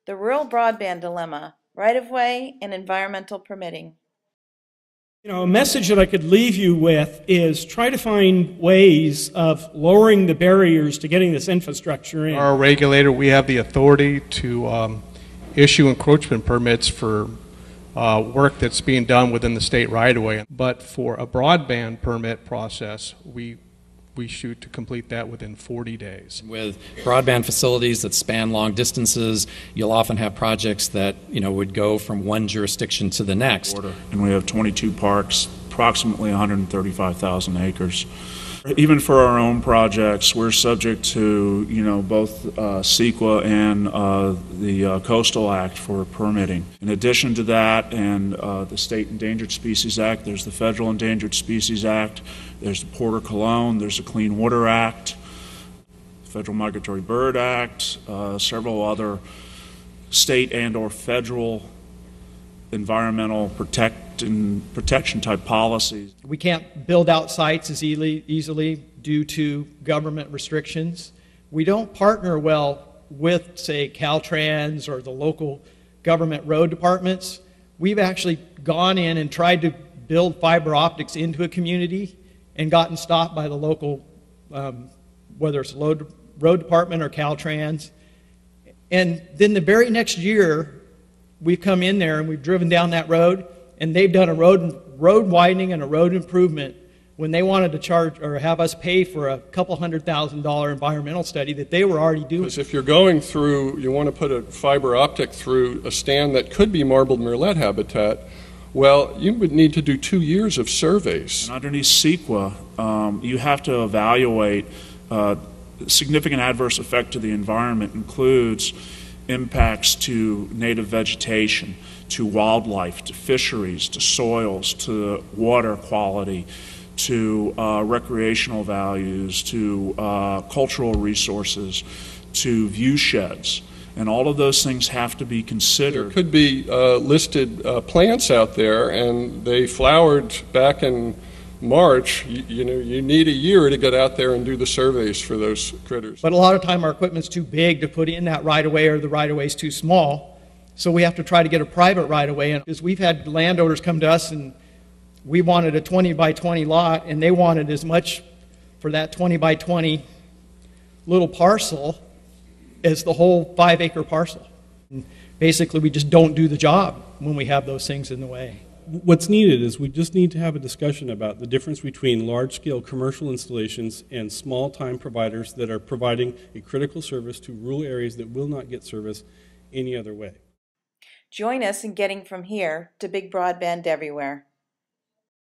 The rural broadband dilemma, right-of-way and environmental permitting. You know, a message that I could leave you with is try to find ways of lowering the barriers to getting this infrastructure in. Our regulator, we have the authority to issue encroachment permits for work that's being done within the state right-of-way. But for a broadband permit process, we shoot to complete that within 40 days. With broadband facilities that span long distances, you'll often have projects that, you know, would go from one jurisdiction to the next. And we have 22 parks, approximately 135,000 acres. Even for our own projects, we're subject to, you know, both CEQA and the Coastal Act for permitting. In addition to that, and the State Endangered Species Act, there's the Federal Endangered Species Act, there's the Porter Cologne, there's the Clean Water Act, Federal Migratory Bird Act, several other state and or federal environmental protection type policies. We can't build out sites as easily due to government restrictions. We don't partner well with, say, Caltrans or the local government road departments. We've actually gone in and tried to build fiber optics into a community and gotten stopped by the local, whether it's road department or Caltrans. And then the very next year, we've come in there and we've driven down that road, and they've done a road widening and a road improvement when they wanted to charge or have us pay for a couple $100,000 environmental study that they were already doing. Because if you're going through, you want to put a fiber optic through a stand that could be marbled murrelet habitat, well, you would need to do 2 years of surveys. And underneath CEQA, you have to evaluate significant adverse effect to the environment includes impacts to native vegetation, to wildlife, to fisheries, to soils, to water quality, to recreational values, to cultural resources, to view sheds. And all of those things have to be considered. There could be listed plants out there, and they flowered back in March. You know, you need a year to get out there and do the surveys for those critters. But a lot of time our equipment's too big to put in that right-of-way, or the right-of-way's too small. So we have to try to get a private right-of-way. And because we've had landowners come to us and we wanted a 20 by 20 lot, and they wanted as much for that 20 by 20 little parcel as the whole 5-acre parcel. And basically, we just don't do the job when we have those things in the way. What's needed is we just need to have a discussion about the difference between large-scale commercial installations and small-time providers that are providing a critical service to rural areas that will not get service any other way. Join us in getting from here to big broadband everywhere.